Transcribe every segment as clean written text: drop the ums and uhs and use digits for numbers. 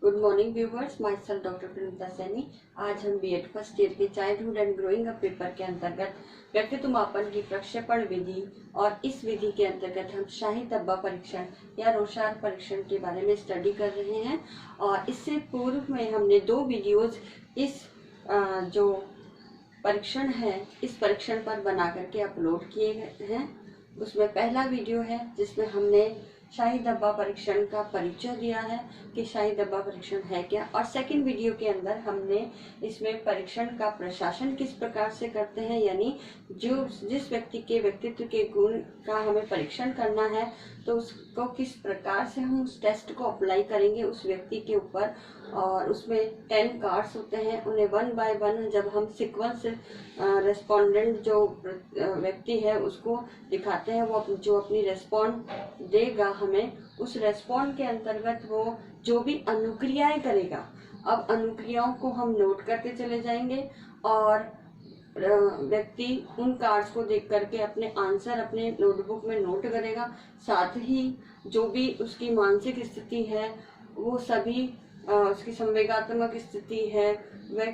Good morning viewers, myself doctor Pranita Saini. आज हम BEd first year के childhood and growing up paper के अंतर्गत व्यक्तित्व मापन की प्रक्षेपण विधि और इस विधि के अंतर्गत हम शाही धब्बा परीक्षण या रोशार परीक्षण के बारे में स्टडी कर रहे हैं। और इससे पूर्व में हमने 2 वीडियोज इस जो परीक्षण है इस परीक्षण पर बना करके अपलोड किए गए हैं। उसमें पहला वीडियो है जिसमें हमने शाही धब्बा परीक्षण का परिचय दिया है कि शाही धब्बा परीक्षण है क्या, और सेकंड वीडियो के अंदर हमने इसमें परीक्षण का प्रशासन किस प्रकार से करते हैं, यानी जिस व्यक्ति के व्यक्तित्व के गुण का हमें परीक्षण करना है तो उसको किस प्रकार से हम उस टेस्ट को अप्लाई करेंगे उस व्यक्ति के ऊपर। और उसमें 10 कार्ड्स होते हैं, उन्हें 1 बाय 1 जब हम सीक्वेंस रेस्पोंडेंट जो व्यक्ति है उसको दिखाते हैं, वो जो अपनी रेस्पॉन्ड देगा हमें, उस रेस्पॉन्ड के अंतर्गत वो जो भी अनुक्रियाएं करेगा, अब अनुक्रियाओं को हम नोट करते चले जाएंगे और व्यक्ति उन कार्ड्स को देख करके अपने आंसर अपने नोटबुक में नोट करेगा। साथ ही जो भी उसकी मानसिक स्थिति है वो सभी उसकी संवेगात्मक स्थिति है, वह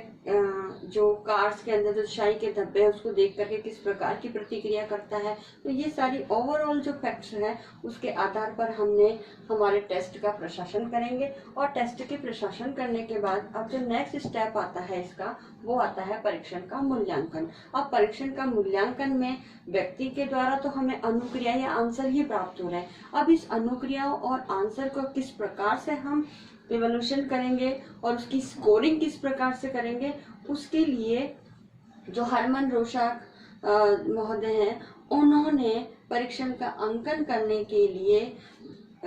जो कार्ड्स के अंदर जो शाही के धब्बे हैं उसको देख करके किस प्रकार की प्रतिक्रिया करता है। तो ये सारी ओवरऑल जो फैक्ट्स हैं उसके आधार पर हमने हमारे टेस्ट का प्रशासन करेंगे। और टेस्ट के प्रशासन करने के बाद अब जो नेक्स्ट स्टेप आता है इसका, वो आता है परीक्षण का मूल्यांकन। अब परीक्षण का मूल्यांकन में व्यक्ति के द्वारा तो हमें अनुक्रिया या आंसर ही प्राप्त हो रहा है। अब इस अनुक्रियाओं और आंसर को किस प्रकार से हम इवैल्यूएशन करेंगे और उसकी स्कोरिंग किस प्रकार से करेंगे, उसके लिए जो हरमन रोशाक महोदय हैं उन्होंने परीक्षण का अंकन करने के लिए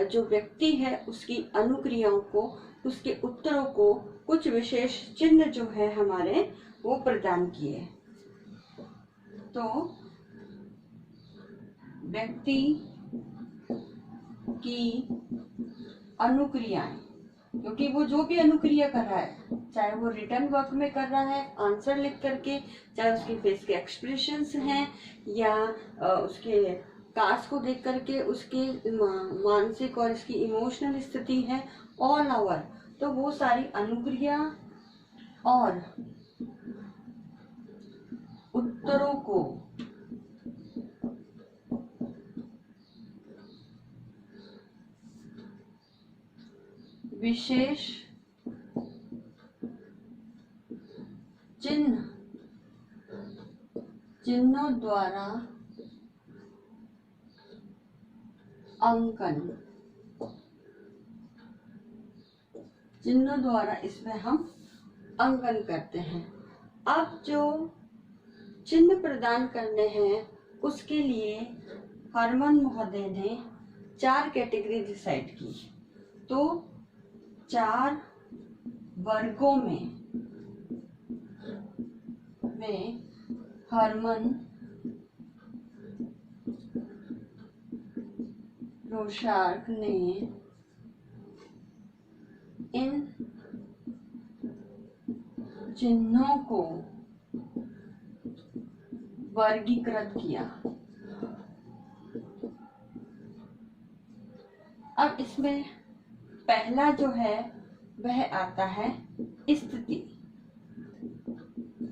जो व्यक्ति है उसकी अनुक्रियाओं को, उसके उत्तरों को कुछ विशेष चिन्ह जो है हमारे वो प्रदान किए। तो व्यक्ति की अनुक्रियाएं, क्योंकि वो जो भी अनुक्रिया कर रहा है, चाहे वो रिटर्न वर्क में कर रहा है आंसर लिख करके, चाहे उसके फेस के एक्सप्रेशंस हैं या उसके कार्ड्स को देख करके उसके मानसिक और इसकी इमोशनल स्थिति है, ऑल ओवर, तो वो सारी अनुक्रिया और उत्तरों को विशेष चिन्हों द्वारा अंकन, चिन्हों द्वारा इसमें हम अंकन करते हैं। अब जो चिन्ह प्रदान करने हैं उसके लिए हरमन महोदय ने 4 कैटेगरी डिसाइड की। तो 4 वर्गों में हरमन रोशाक ने इन चिन्हों को वर्गीकृत किया। अब इसमें पहला जो है वह आता है स्थिति,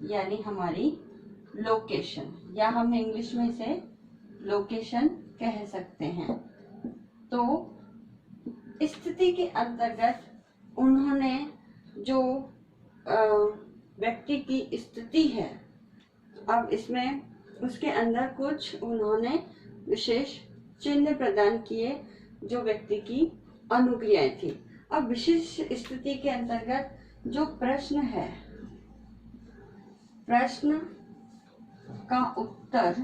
यानी हमारी लोकेशन, या हम इंग्लिश में इसे लोकेशन कह सकते हैं। तो स्थिति के अंतर्गत उन्होंने जो व्यक्ति की स्थिति है, अब इसमें उसके अंदर कुछ उन्होंने विशेष चिन्ह प्रदान किए जो व्यक्ति की अनुक्रियाएं थी। अब विशिष्ट स्थिति के अंतर्गत जो प्रश्न है, प्रश्न का उत्तर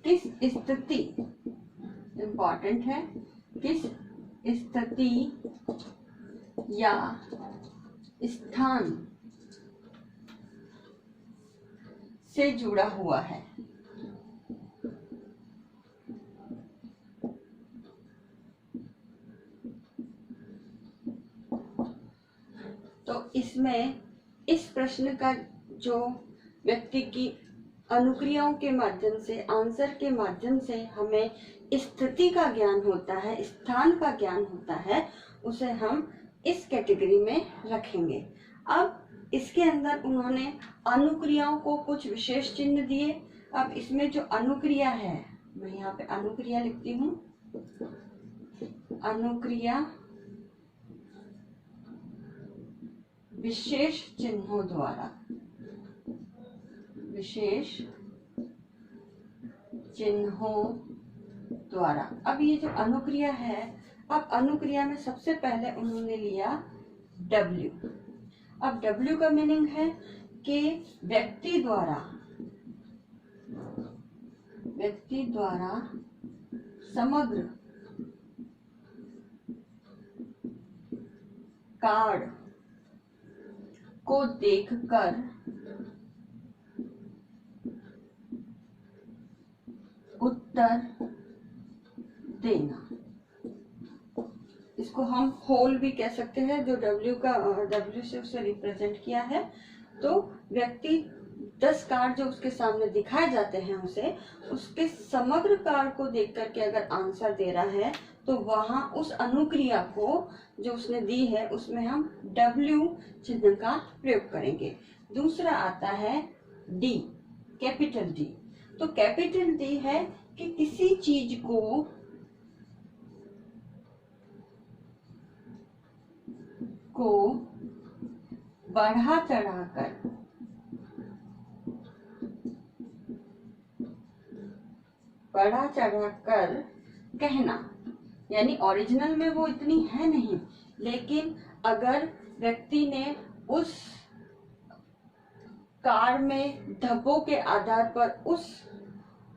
किस स्थिति, इंपॉर्टेंट है, किस स्थिति या स्थान से जुड़ा हुआ है। तो इसमें इस प्रश्न का जो व्यक्ति की अनुक्रियाओं के माध्यम से, आंसर के माध्यम से हमें स्थिति का ज्ञान होता है, स्थान का ज्ञान होता है, उसे हम इस कैटेगरी में रखेंगे। अब इसके अंदर उन्होंने अनुक्रियाओं को कुछ विशेष चिन्ह दिए। अब इसमें जो अनुक्रिया है, मैं यहाँ पे अनुक्रिया लिखती हूँ। अनुक्रिया विशेष चिन्हों द्वारा, विशेष चिन्हों द्वारा। अब ये जो अनुक्रिया है, अब अनुक्रिया में सबसे पहले उन्होंने लिया W। अब W का मीनिंग है कि व्यक्ति द्वारा समग्र कार्ड को देखकर उत्तर देना। इसको हम होल भी कह सकते हैं, जो W से उसे रिप्रेजेंट किया है। तो व्यक्ति 10 कार्ड जो उसके सामने दिखाए जाते हैं उसे, उसके समग्र कार्ड को देख करके अगर आंसर दे रहा है तो वहां उस अनुक्रिया को जो उसने दी है उसमें हम W चिन्ह का प्रयोग करेंगे। दूसरा आता है D, कैपिटल D। तो कैपिटल D है कि किसी चीज को बढ़ा चढ़ाकर कहना, यानी ओरिजिनल में वो इतनी है नहीं, लेकिन अगर व्यक्ति ने उस कार्ड में धब्बों के आधार पर उस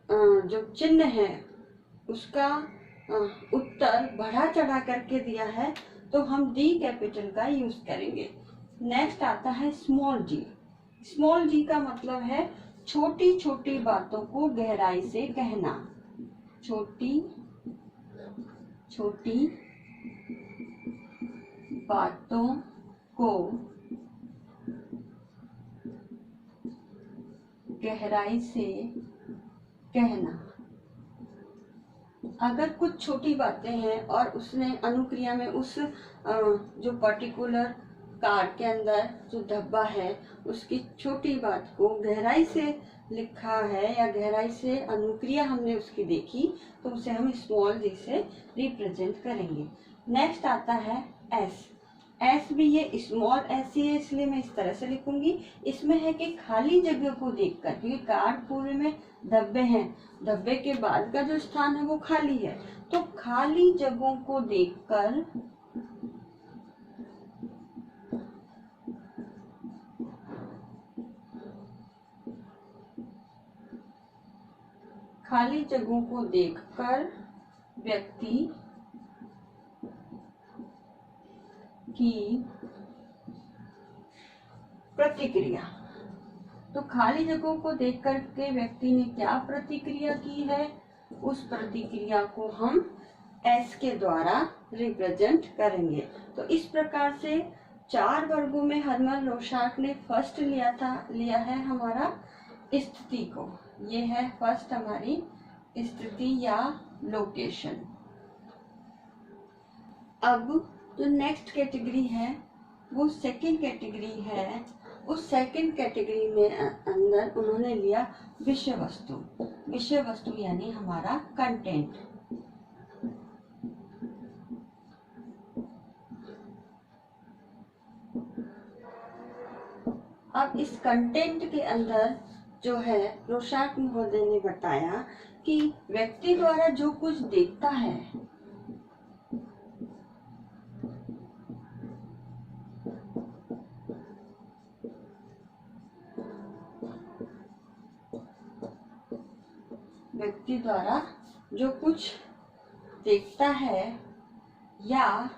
जो चिन्ह है उसका उत्तर बढ़ा चढ़ा करके दिया है तो हम डी कैपिटल का यूज करेंगे। नेक्स्ट आता है स्मॉल जी। स्मॉल जी का मतलब है छोटी छोटी बातों को गहराई से कहना। छोटी छोटी बातों को गहराई से कहना। अगर कुछ छोटी बातें हैं और उसने अनुक्रिया में उस जो पर्टिकुलर कार्ड के अंदर जो धब्बा है उसकी छोटी बात को गहराई से लिखा है या गहराई से अनुक्रिया हमने उसकी देखी, तो उसे हम स्मॉल जी से रिप्रेजेंट करेंगे। नेक्स्ट आता है एस। एस भी ये स्मॉल एस ही है, इसलिए मैं इस तरह से लिखूंगी। इसमें है कि खाली जगह को देखकर, क्योंकि कार्ड पूरे में धब्बे हैं, धब्बे के बाद का जो स्थान है वो खाली है, तो खाली जगहों को देखकर व्यक्ति की प्रतिक्रिया। तो खाली जगहों को देख करके व्यक्ति ने क्या प्रतिक्रिया की है, उस प्रतिक्रिया को हम एस के द्वारा रिप्रेजेंट करेंगे। तो इस प्रकार से 4 वर्गों में हर्मन रोशाक ने फर्स्ट लिया है हमारा स्थिति को। ये है फर्स्ट हमारी स्थिति या लोकेशन। अब जो नेक्स्ट कैटेगरी है वो सेकंड कैटेगरी है। उस सेकंड कैटेगरी में अंदर उन्होंने लिया विषय वस्तु। विषय वस्तु यानी हमारा कंटेंट। अब इस कंटेंट के अंदर जो है रोशाक महोदय ने बताया कि व्यक्ति द्वारा जो कुछ देखता है व्यक्ति द्वारा जो कुछ देखता है या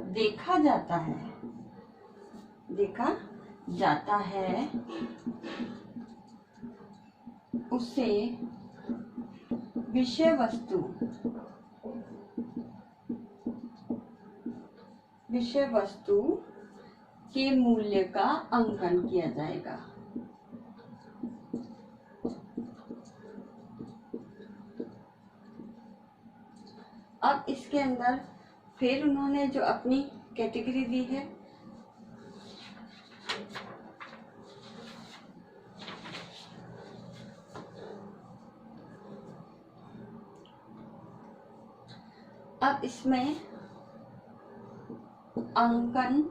देखा जाता है उसे विषय वस्तु के मूल्य का अंकन किया जाएगा। इसके अंदर फिर उन्होंने जो अपनी कैटेगरी दी है, अब इसमें अंकन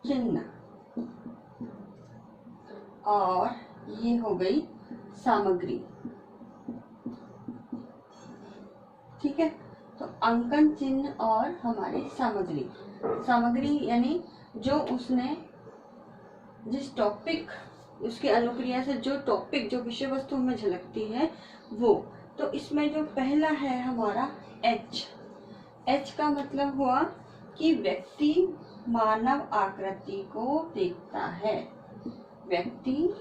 चिन्ह और ये हो गई सामग्री। ठीक है, तो अंकन चिन्ह और हमारी सामग्री, सामग्री यानी जो उसने जिस टॉपिक, उसके अनुक्रिया से जो टॉपिक, जो विषय वस्तु में झलकती है वो। तो इसमें जो पहला है हमारा एच, एच का मतलब हुआ कि व्यक्ति मानव आकृति को देखता है, व्यक्ति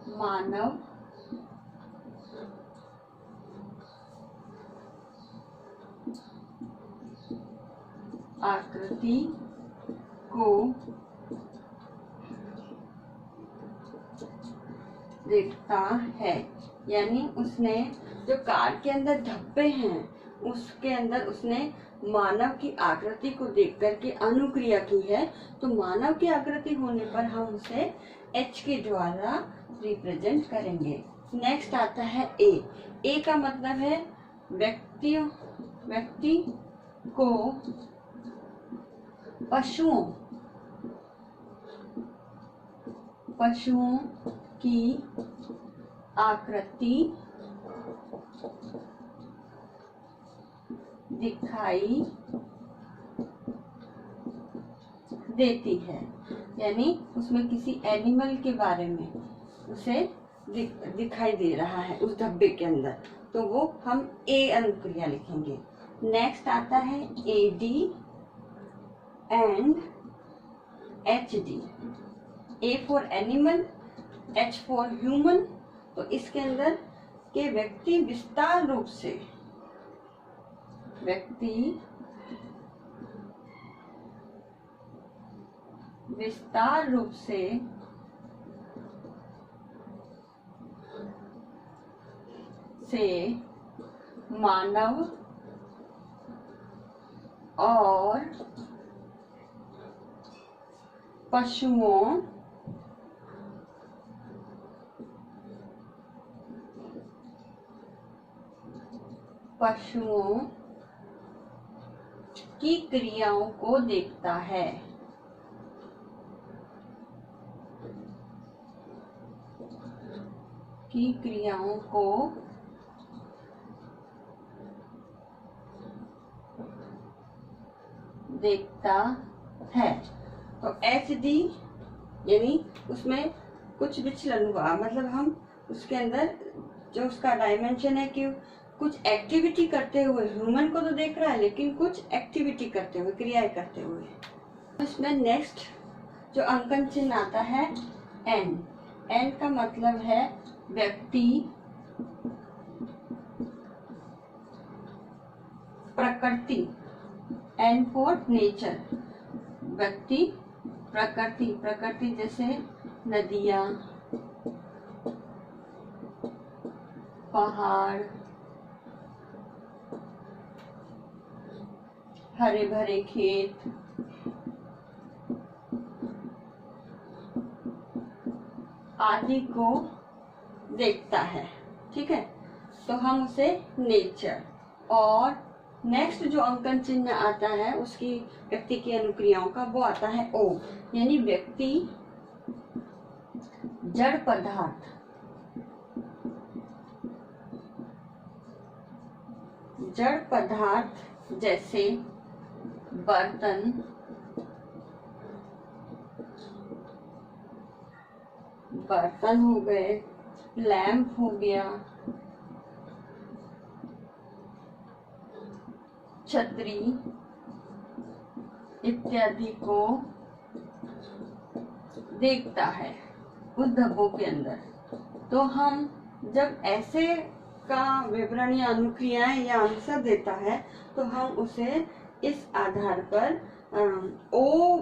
मानव आकृति को देखता है। यानी उसने जो कार के अंदर धब्बे हैं उसके अंदर उसने मानव की आकृति को देख करके अनुक्रिया की है। तो मानव की आकृति होने पर हम उसे एच के द्वारा रिप्रेजेंट करेंगे। नेक्स्ट आता है ए। ए का मतलब है व्यक्ति को पशुओं की आकृति दिखाई देती है। यानी उसमें किसी एनिमल के बारे में उसे दिखाई दे रहा है उस धब्बे के अंदर, तो वो हम ए अनुक्रिया लिखेंगे। नेक्स्ट आता है A D and H D. A for animal, H for human. तो इसके अंदर के व्यक्ति विस्तार रूप से मानव और पशुओं की क्रियाओं को देखता है। की क्रियाओं को देखता है। तो एच डी यानी उसमें कुछ विचलन हुआ, मतलब हम उसके अंदर जो उसका डायमेंशन है कि कुछ एक्टिविटी करते हुए, ह्यूमन को तो देख रहा है लेकिन कुछ एक्टिविटी करते हुए, क्रियाएं करते हुए। इसमें नेक्स्ट जो अंकन चिन्ह आता है एन। एन का मतलब है व्यक्ति प्रकृति, एन फॉर नेचर, व्यक्ति प्रकृति जैसे नदियां, पहाड़, हरे भरे खेत, आदि को देखता है। ठीक है, तो हम उसे नेचर। और नेक्स्ट जो अंकन चिन्ह आता है उसकी व्यक्ति की अनुक्रियाओं का, वो आता है ओ, यानी व्यक्ति जड़ पदार्थ जैसे बर्तन हो गए, लैंप हो गया, छतरी इत्यादि को देखता है उस धब्बों के अंदर। तो हम जब ऐसे का विवरण या अनुक्रियाएं या आंसर देता है तो हम उसे इस आधार पर ओ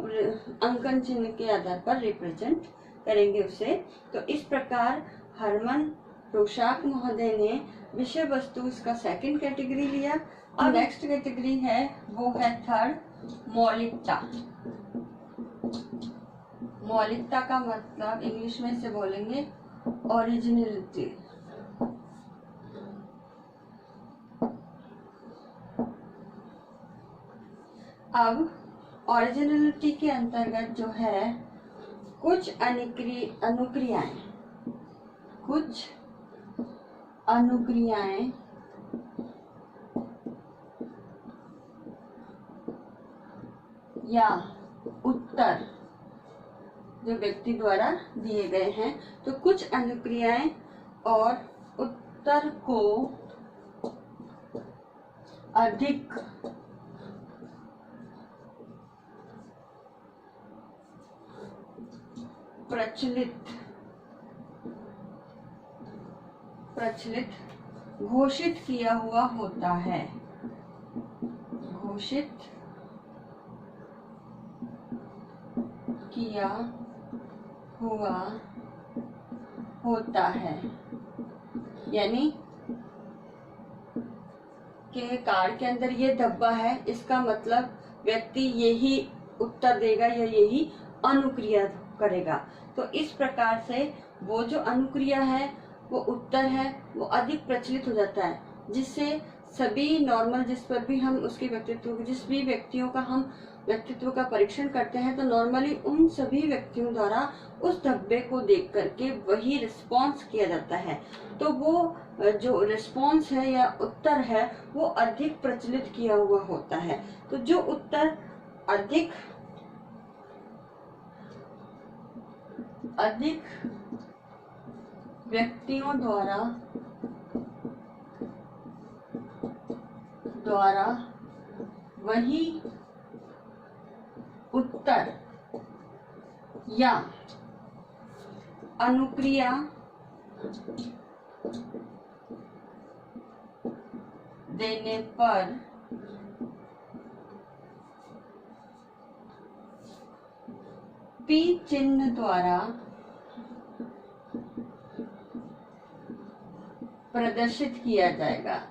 अंकन चिन्ह के आधार पर रिप्रेजेंट करेंगे उसे। तो इस प्रकार हरमन रोशाक महोदय ने विषय वस्तु उसका सेकंड कैटेगरी लिया। अब नेक्स्ट कैटेगरी है वो है थर्ड, मौलिकता। मौलिकता का मतलब इंग्लिश में से बोलेंगे ओरिजिनलिटी। अब ओरिजिनलिटी के अंतर्गत जो है कुछ अनुक्रियाएं या उत्तर जो व्यक्ति द्वारा दिए गए हैं, तो कुछ अनुक्रियाएं और उत्तर को अधिक प्रचलित घोषित किया हुआ होता है। घोषित किया हुआ होता है, यानी के कार्ड के अंदर ये धब्बा है, इसका मतलब व्यक्ति यही उत्तर देगा या यही अनुक्रिया करेगा। तो इस प्रकार से वो जो अनुक्रिया है, वो उत्तर है, वो अधिक प्रचलित हो जाता है, जिससे सभी नॉर्मल जिस पर भी हम उसके व्यक्तित्व, जिस भी व्यक्तियों का हम व्यक्तित्व का परीक्षण करते हैं, तो नॉर्मली उन सभी व्यक्तियों द्वारा उस धब्बे को देख करके वही रिस्पॉन्स किया जाता है। तो वो जो रिस्पॉन्स है या उत्तर है वो अधिक प्रचलित किया हुआ होता है। तो जो उत्तर अधिक व्यक्तियों द्वारा वही उत्तर या अनुक्रिया देने पर P चिन्ह द्वारा प्रदर्शित किया जाएगा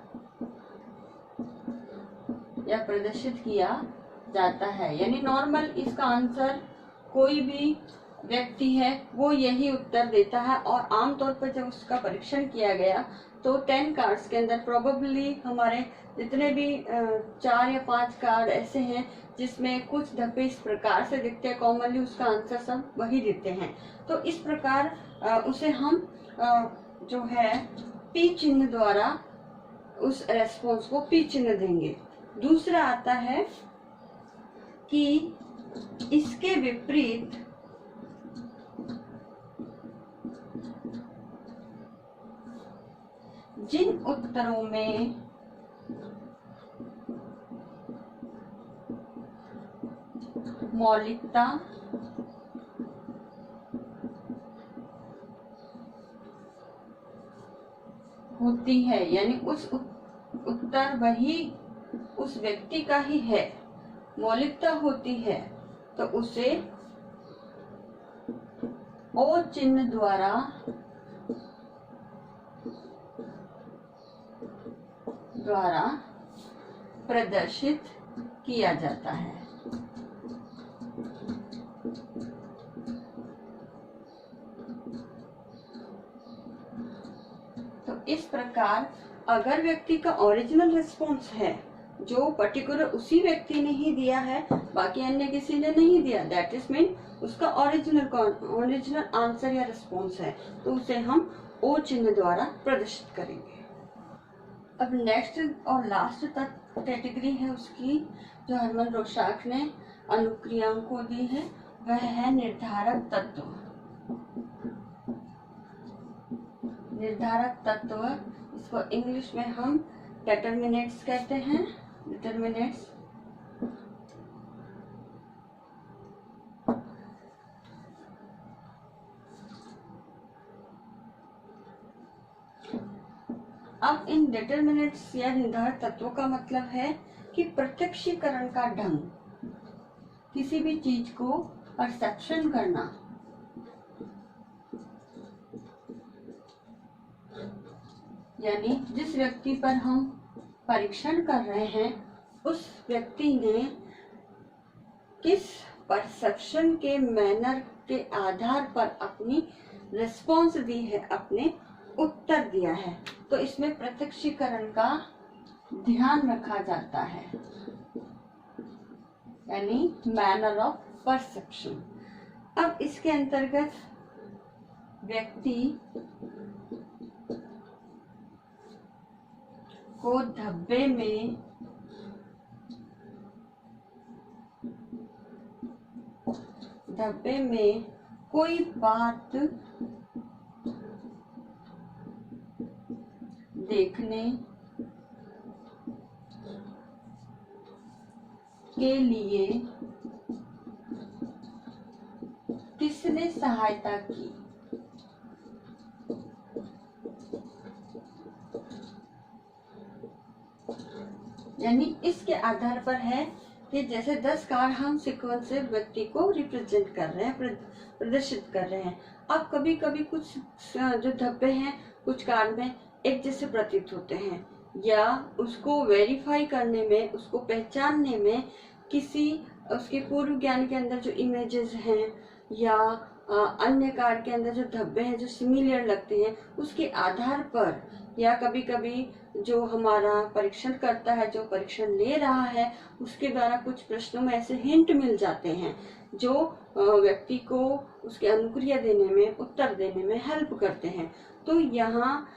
या प्रदर्शित किया जाता है। यानी नॉर्मल इसका आंसर कोई भी व्यक्ति है वो यही उत्तर देता है, और आमतौर पर जब उसका परीक्षण किया गया तो 10 कार्ड्स के अंदर प्रोबेबली हमारे जितने भी 4 या 5 कार्ड ऐसे हैं जिसमें कुछ धब्बे इस प्रकार से दिखते हैं, कॉमनली उसका आंसर सब वही देते हैं। तो इस प्रकार उसे हम जो है P चिन्ह द्वारा उस रेस्पॉन्स को P चिन्ह देंगे। दूसरा आता है कि इसके विपरीत जिन उत्तरों में मौलिकता होती है, यानी उस उत्तर वही उस व्यक्ति का ही है, मौलिकता होती है, तो उसे O चिन्ह द्वारा प्रदर्शित किया जाता है। तो इस प्रकार अगर व्यक्ति का ओरिजिनल रिस्पॉन्स है जो पर्टिकुलर उसी व्यक्ति ने ही दिया है, बाकी अन्य किसी ने नहीं दिया, दैट इज मीन उसका ओरिजिनल आंसर या रिस्पॉन्स है, तो उसे हम O चिन्ह द्वारा प्रदर्शित करेंगे। अब नेक्स्ट और लास्ट कैटेगरी है उसकी जो हरमन रोशाक ने अनुक्रियाओं को दी है, वह है निर्धारक तत्व। निर्धारक तत्व, इसको इंग्लिश में हम डिटर्मिनेंट्स कहते हैं। डिटर्मिनेंट्स अब इन डिटर्मिनेंट्स या निर्धारक तत्वों का मतलब है कि प्रत्यक्षीकरण का ढंग, किसी भी चीज को परसेप्शन करना, यानी जिस व्यक्ति पर हम परीक्षण कर रहे हैं उस व्यक्ति ने किस परसेप्शन के मैनर के आधार पर अपनी रिस्पॉन्स दी है, अपने उत्तर दिया है। तो इसमें प्रत्यक्षीकरण का ध्यान रखा जाता है, यानी मैनर ऑफ परसेप्शन। अब इसके अंतर्गत व्यक्ति को धब्बे में कोई बात देखने के लिए किसने सहायता की? यानी इसके आधार पर है कि जैसे 10 कार्ड हम सीक्वेंस से व्यक्ति को रिप्रेजेंट कर रहे हैं, प्रदर्शित कर रहे हैं। अब कभी कभी कुछ जो धब्बे हैं कुछ कार्ड में एक जैसे प्रतीत होते हैं, या उसको वेरीफाई करने में, उसको पहचानने में किसी उसके पूर्व ज्ञान के अंदर जो इमेजेस हैं या अन्य कार्ड के अंदर जो धब्बे हैं जो सिमिलर लगते हैं उसके आधार पर, या कभी कभी जो हमारा परीक्षण करता है, जो परीक्षण ले रहा है, उसके द्वारा कुछ प्रश्नों में ऐसे हिंट मिल जाते हैं जो व्यक्ति को उसके अनुक्रिया देने में, उत्तर देने में हेल्प करते हैं। तो यहाँ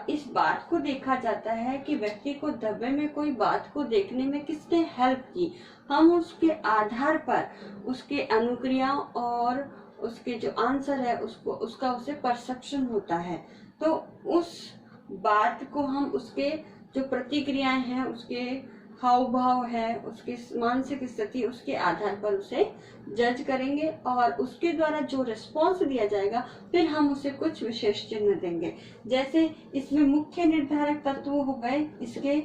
इस बात को देखा जाता है कि व्यक्ति को धब्बे में कोई बात को देखने में किसने हेल्प की, हम उसके आधार पर उसके अनुक्रियाओं और उसके जो आंसर है उसका उसे परसेप्शन होता है। तो उस बात को हम उसके जो प्रतिक्रियाएं हैं, उसके हाव भाव है, उसके मानसिक स्थिति, उसके आधार पर उसे जज करेंगे और उसके द्वारा जो रिस्पॉन्स दिया जाएगा फिर हम उसे कुछ विशेष चिन्ह देंगे। जैसे इसमें मुख्य निर्धारक तत्व हो गए इसके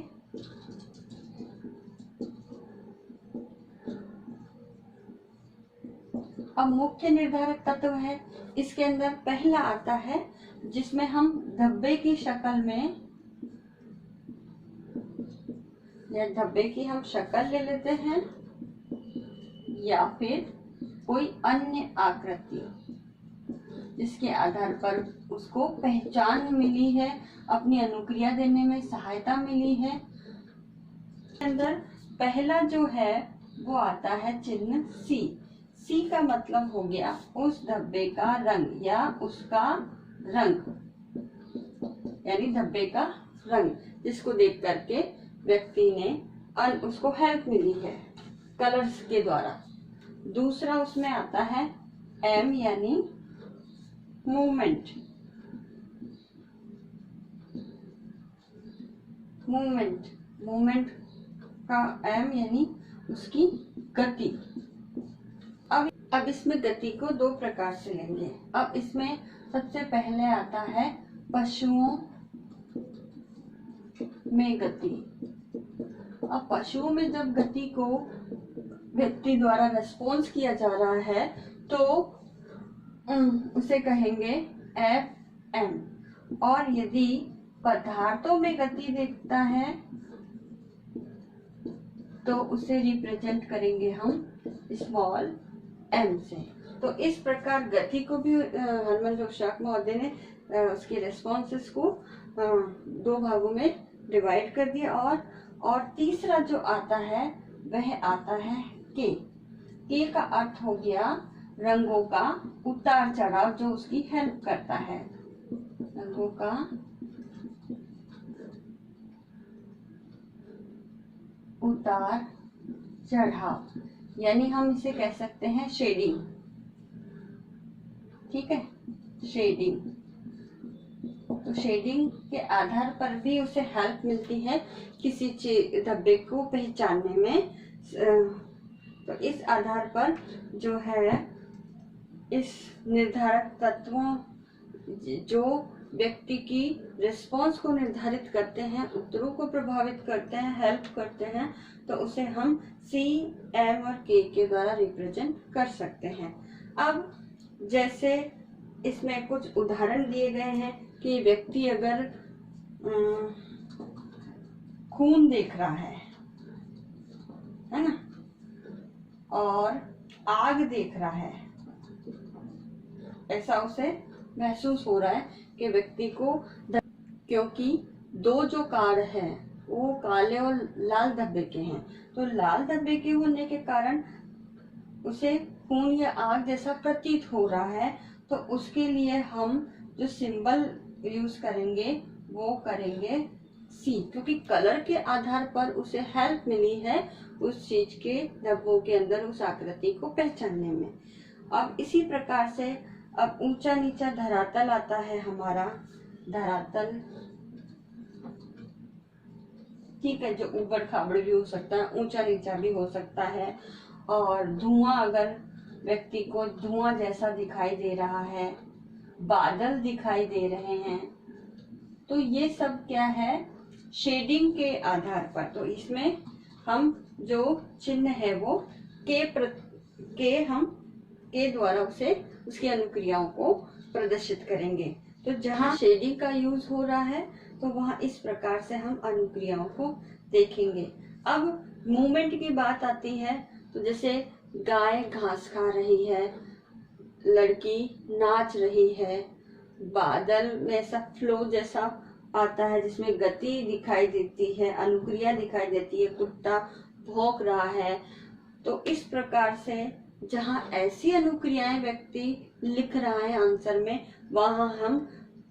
अब मुख्य निर्धारक तत्व है, इसके अंदर पहला आता है जिसमें हम धब्बे की शक्ल में, या धब्बे की हम शक्ल ले लेते हैं या फिर कोई अन्य आकृति जिसके आधार पर उसको पहचान मिली है, अपनी अनुक्रिया देने में सहायता मिली है। अंदर पहला जो है वो आता है चिन्ह सी। सी का मतलब हो गया उस धब्बे का रंग या उसका रंग, यानी धब्बे का रंग जिसको देख करके व्यक्ति ने उसको हेल्प मिली है कलर्स के द्वारा। दूसरा उसमें आता है एम यानी मूवमेंट। मूवमेंट का एम यानी उसकी गति। अब इसमें गति को दो प्रकार से लेंगे। अब इसमें सबसे पहले आता है पशुओं में गति। अब पशुओं में जब गति को व्यक्ति द्वारा रेस्पॉन्स किया जा रहा है तो उसे कहेंगे एफ एम, और यदि पदार्थों में गति देखता है तो उसे रिप्रेजेंट करेंगे हम स्मॉल एम से। तो इस प्रकार गति को भी हरमन जोशाक महोदय ने उसके रेस्पॉन्सेस को दो भागों में डिवाइड कर दिया। और तीसरा जो आता है वह आता है के का अर्थ हो गया रंगों का उतार चढ़ाव जो उसकी हेल्प करता है। रंगों का उतार चढ़ाव, यानी हम इसे कह सकते हैं शेडिंग। ठीक है, शेडिंग। तो शेडिंग के आधार पर भी उसे हेल्प मिलती है किसी धब्बे को पहचानने में। तो इस आधार पर जो है इस निर्धारक तत्वों जो व्यक्ति की रिस्पॉन्स को निर्धारित करते हैं, उत्तरों को प्रभावित करते हैं, हेल्प करते हैं, तो उसे हम सी, एम और के द्वारा रिप्रेजेंट कर सकते हैं। अब जैसे इसमें कुछ उदाहरण दिए गए हैं कि व्यक्ति अगर खून देख रहा है ना, और आग देख रहा है, ऐसा उसे महसूस हो रहा है कि व्यक्ति को, क्योंकि दो जो कार्ड हैं वो काले और लाल धब्बे के हैं, तो लाल धब्बे के होने के कारण उसे खून या आग जैसा प्रतीत हो रहा है। तो उसके लिए हम जो सिंबल यूज करेंगे वो करेंगे सी, क्योंकि कलर के आधार पर उसे हेल्प मिली है उस चीज के धब्बों के अंदर उस आकृति को पहचानने में। अब इसी प्रकार से अब ऊंचा नीचा धरातल आता है हमारा, धरातल, ठीक है, जो ऊबड़ खाबड़ भी हो सकता है, ऊंचा नीचा भी हो सकता है। और धुआं, अगर व्यक्ति को धुआं जैसा दिखाई दे रहा है, बादल दिखाई दे रहे हैं, तो ये सब क्या है, शेडिंग के आधार पर। तो इसमें हम जो चिन्ह है वो के द्वारा उसे उसकी अनुक्रियाओं को प्रदर्शित करेंगे। तो जहाँ शेडिंग का यूज हो रहा है तो वहाँ इस प्रकार से हम अनुक्रियाओं को देखेंगे। अब मूवमेंट की बात आती है, तो जैसे गाय घास खा रही है, लड़की नाच रही है, बादल में ऐसा फ्लो जैसा आता है जिसमें गति दिखाई देती है, अनुक्रिया दिखाई देती है, कुत्ता भौंक रहा है। तो इस प्रकार से जहाँ ऐसी अनुक्रियाएं व्यक्ति लिख रहा है आंसर में, वहां हम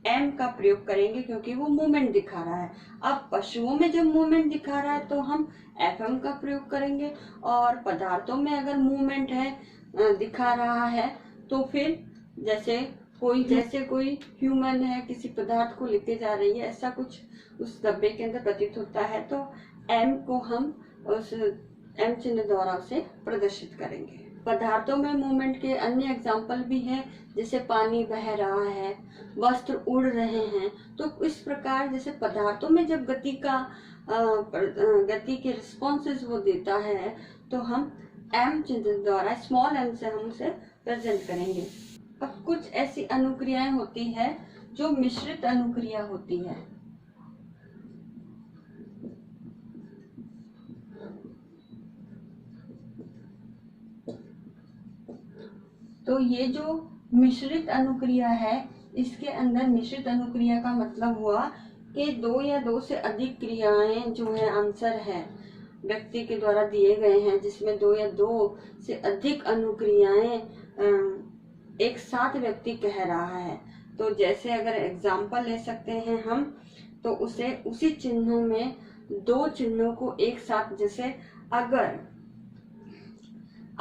एम का प्रयोग करेंगे क्योंकि वो मूवमेंट दिखा रहा है। अब पशुओं में जब मूवमेंट दिखा रहा है तो हम एफएम का प्रयोग करेंगे, और पदार्थों में अगर मूवमेंट है दिखा रहा है तो फिर जैसे कोई ह्यूमन है किसी पदार्थ को लेके जा रही है, ऐसा कुछ उस डब्बे के अंदर प्रतीत होता है, तो एम को हम उस एम चिन्ह द्वारा उसे प्रदर्शित करेंगे। पदार्थों में मूवमेंट के अन्य एग्जाम्पल भी हैं, जैसे पानी बह रहा है, वस्त्र उड़ रहे हैं। तो इस प्रकार जैसे पदार्थों में जब गति के रिस्पॉन्सेज वो देता है तो हम एम चिन्ह द्वारा, स्मॉल एम से हम उसे प्रेजेंट करेंगे। अब कुछ ऐसी अनुक्रियाएं होती है जो मिश्रित अनुक्रिया होती है। तो ये जो मिश्रित अनुक्रिया है, इसके अंदर मिश्रित अनुक्रिया का मतलब हुआ कि दो या दो से अधिक क्रियाएं जो है आंसर है व्यक्ति के द्वारा दिए गए हैं, जिसमें दो या दो से अधिक अनुक्रियाएं एक साथ व्यक्ति कह रहा है। तो जैसे अगर एग्जाम्पल ले सकते हैं हम, तो उसे उसी चिन्हों में दो चिन्हों को एक साथ, जैसे अगर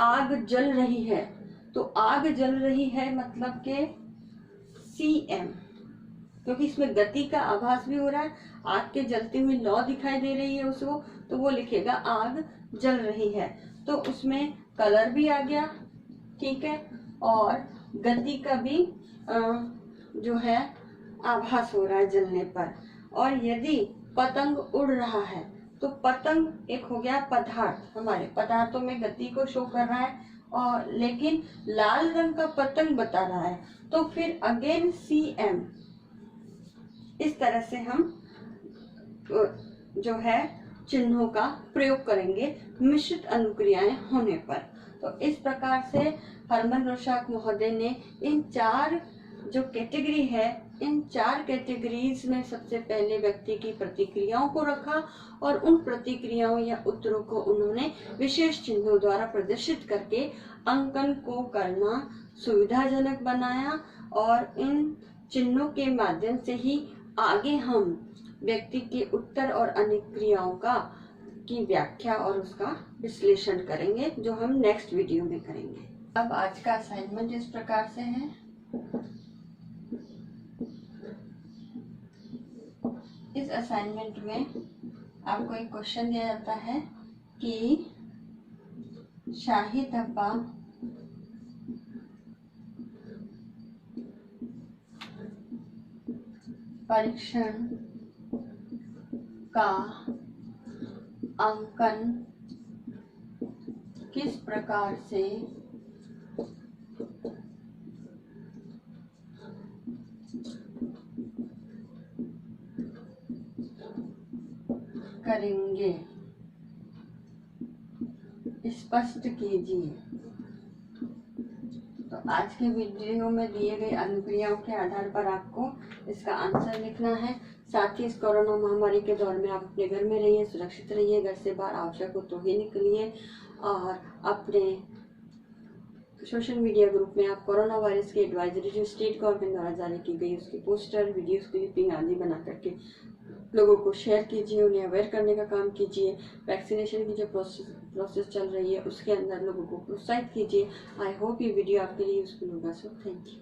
आग जल रही है तो आग जल रही है मतलब के CM, क्योंकि इसमें गति का आभास भी हो रहा है, आग के जलती हुई लौ दिखाई दे रही है उसको, तो वो लिखेगा आग जल रही है। तो उसमें कलर भी आ गया, ठीक है, और गति का भी जो है आभास हो रहा है जलने पर। और यदि पतंग उड़ रहा है तो पतंग एक हो गया पदार्थ, हमारे पदार्थों में गति को शो कर रहा है, और लेकिन लाल रंग का पतंग बता रहा है, तो फिर अगेन CM। इस तरह से हम जो है चिन्हों का प्रयोग करेंगे मिश्रित अनुक्रियाएं होने पर। तो इस प्रकार से हरमन रोशाक महोदय ने इन चार जो कैटेगरी है, इन चार कैटेगरीज में सबसे पहले व्यक्ति की प्रतिक्रियाओं को रखा, और उन प्रतिक्रियाओं या उत्तरों को उन्होंने विशेष चिन्हों द्वारा प्रदर्शित करके अंकन को करना सुविधाजनक बनाया। और इन चिन्हों के माध्यम से ही आगे हम व्यक्ति के उत्तर और अनुक्रियाओं की व्याख्या और उसका विश्लेषण करेंगे, जो हम नेक्स्ट वीडियो में करेंगे। अब आज का असाइनमेंट इस प्रकार से है। इस असाइनमेंट में आपको एक क्वेश्चन दिया जाता है कि शाही धब्बा परीक्षण का अंकन किस प्रकार से करेंगे, स्पष्ट कीजिए। तो आज के वीडियो में दिए गए अनुक्रियाओं के आधार पर आपको इसका आंसर लिखना है। साथ ही इस कोरोना महामारी के दौर में आप अपने घर में रहिए, सुरक्षित रहिए, घर से बाहर आवश्यक हो तो ही निकलिए, और अपने सोशल मीडिया ग्रुप में आप कोरोना वायरस की एडवाइजरी जो स्टेट गवर्नमेंट द्वारा जारी की गई उसकी पोस्टर, वीडियोस, क्लिपिंग आदि बना करके लोगों को शेयर कीजिए, उन्हें अवेयर करने का काम कीजिए। वैक्सीनेशन की जो प्रोसेस चल रही है उसके अंदर लोगों को प्रोत्साहित कीजिए। आई होप ये वीडियो आपके लिए यूजफुल होगा। So thank you.